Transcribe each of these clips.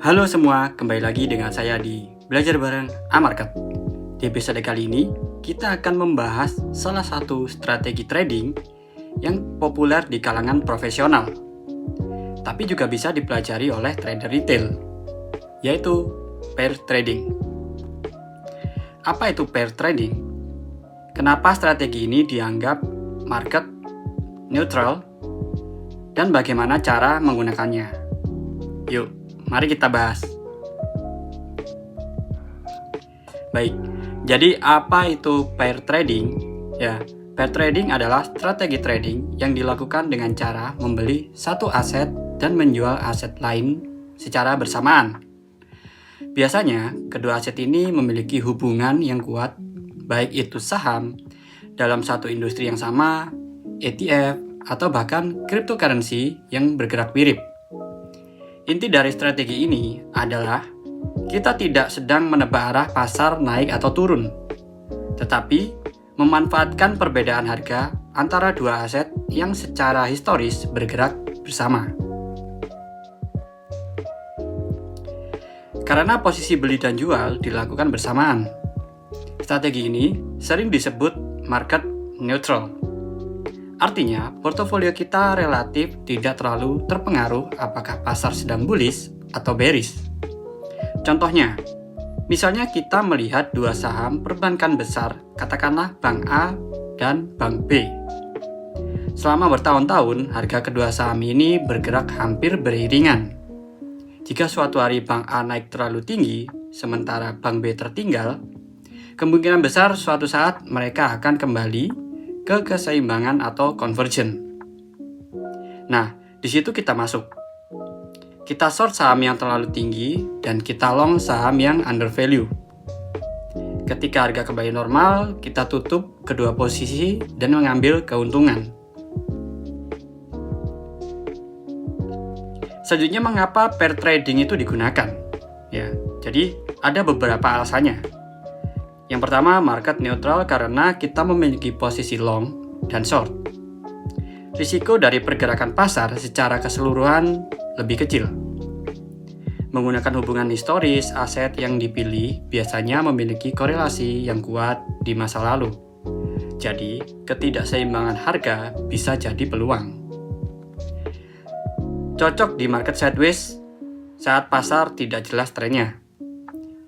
Halo semua, kembali lagi dengan saya di Belajar Bareng Amarket. Di episode kali ini, kita akan membahas salah satu strategi trading yang populer di kalangan profesional, tapi juga bisa dipelajari oleh trader retail, yaitu pair trading. Apa itu pair trading? Kenapa strategi ini dianggap market neutral? Dan bagaimana cara menggunakannya? Yuk, mari kita bahas. Baik, jadi apa itu pair trading? Ya, pair trading adalah strategi trading yang dilakukan dengan cara membeli satu aset dan menjual aset lain secara bersamaan. Biasanya, kedua aset ini memiliki hubungan yang kuat, baik itu saham dalam satu industri yang sama, ETF, atau bahkan cryptocurrency yang bergerak mirip. Inti dari strategi ini adalah kita tidak sedang menebak arah pasar naik atau turun, tetapi memanfaatkan perbedaan harga antara dua aset yang secara historis bergerak bersama. Karena posisi beli dan jual dilakukan bersamaan, strategi ini sering disebut market neutral. Artinya, portofolio kita relatif tidak terlalu terpengaruh apakah pasar sedang bullish atau bearish. Contohnya, misalnya kita melihat dua saham perbankan besar, katakanlah Bank A dan Bank B. Selama bertahun-tahun, harga kedua saham ini bergerak hampir beriringan. Jika suatu hari Bank A naik terlalu tinggi, sementara Bank B tertinggal, kemungkinan besar suatu saat mereka akan kembali ke keseimbangan atau conversion. Nah, di situ kita masuk. Kita short saham yang terlalu tinggi dan kita long saham yang under value. Ketika harga kembali normal, kita tutup kedua posisi dan mengambil keuntungan. Selanjutnya, mengapa pair trading itu digunakan? Ya, jadi ada beberapa alasannya. Yang pertama, market neutral karena kita memiliki posisi long dan short. Risiko dari pergerakan pasar secara keseluruhan lebih kecil. Menggunakan hubungan historis, aset yang dipilih biasanya memiliki korelasi yang kuat di masa lalu. Jadi, ketidakseimbangan harga bisa jadi peluang. Cocok di market sideways saat pasar tidak jelas trennya.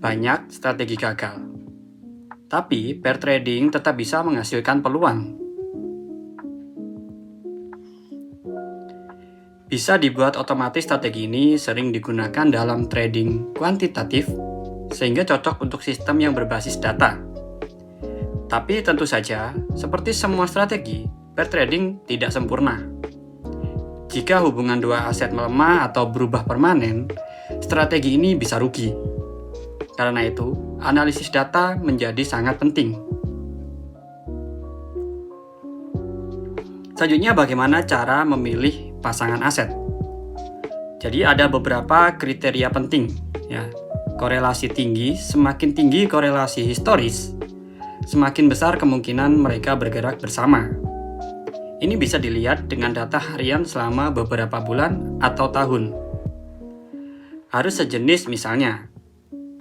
Banyak strategi gagal. Tapi, pair trading tetap bisa menghasilkan peluang. Bisa dibuat otomatis. Strategi ini sering digunakan dalam trading kuantitatif, sehingga cocok untuk sistem yang berbasis data. Tapi tentu saja, seperti semua strategi, pair trading tidak sempurna. Jika hubungan dua aset melemah atau berubah permanen, strategi ini bisa rugi. Karena itu, analisis data menjadi sangat penting. Selanjutnya, bagaimana cara memilih pasangan aset? Jadi ada beberapa kriteria penting. Ya. Korelasi tinggi, semakin tinggi korelasi historis, semakin besar kemungkinan mereka bergerak bersama. Ini bisa dilihat dengan data harian selama beberapa bulan atau tahun. Harus sejenis, misalnya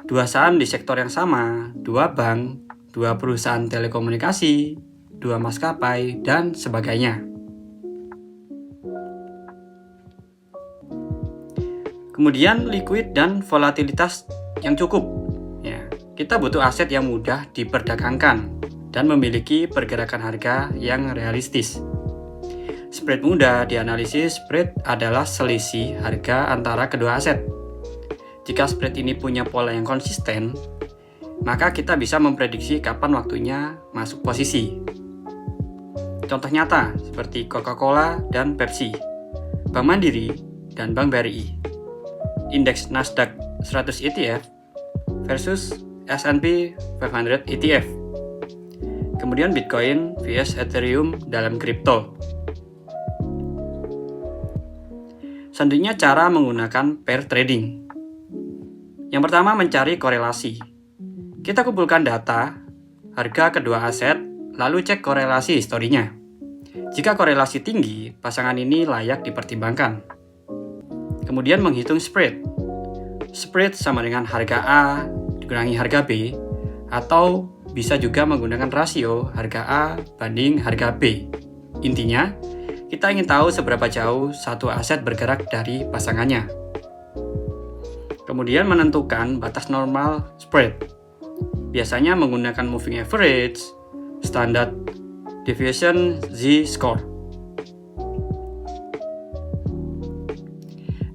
dua saham di sektor yang sama, dua bank, dua perusahaan telekomunikasi, dua maskapai, dan sebagainya. Kemudian liquid dan volatilitas yang cukup. Ya, kita butuh aset yang mudah diperdagangkan dan memiliki pergerakan harga yang realistis. Spread mudah dianalisis. Spread adalah selisih harga antara kedua aset. Jika spread ini punya pola yang konsisten, maka kita bisa memprediksi kapan waktunya masuk posisi. Contoh nyata seperti Coca-Cola dan Pepsi, Bank Mandiri dan Bank BRI, indeks Nasdaq 100 ETF versus S&P 500 ETF, kemudian Bitcoin vs Ethereum dalam kripto. Selanjutnya, cara menggunakan pair trading. Yang pertama, mencari korelasi. Kita kumpulkan data, harga kedua aset, lalu cek korelasi historinya. Jika korelasi tinggi, pasangan ini layak dipertimbangkan. Kemudian menghitung spread. spread sama dengan harga A dikurangi harga B, atau bisa juga menggunakan rasio harga A banding harga B. Intinya, kita ingin tahu seberapa jauh satu aset bergerak dari pasangannya. Kemudian menentukan batas normal spread. Biasanya menggunakan moving average, standard deviation, z-score.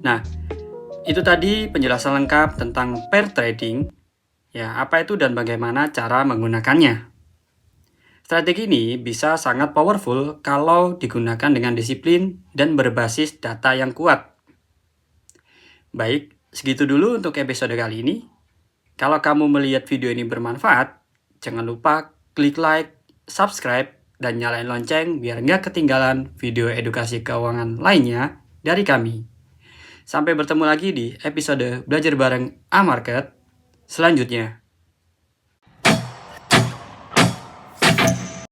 Nah, itu tadi penjelasan lengkap tentang pair trading. Ya, apa itu dan bagaimana cara menggunakannya. Strategi ini bisa sangat powerful kalau digunakan dengan disiplin dan berbasis data yang kuat. Baik, segitu dulu untuk episode kali ini. Kalau kamu melihat video ini bermanfaat, jangan lupa klik like, subscribe, dan nyalain lonceng biar nggak ketinggalan video edukasi keuangan lainnya dari kami. Sampai bertemu lagi di episode Belajar Bareng A-Market selanjutnya.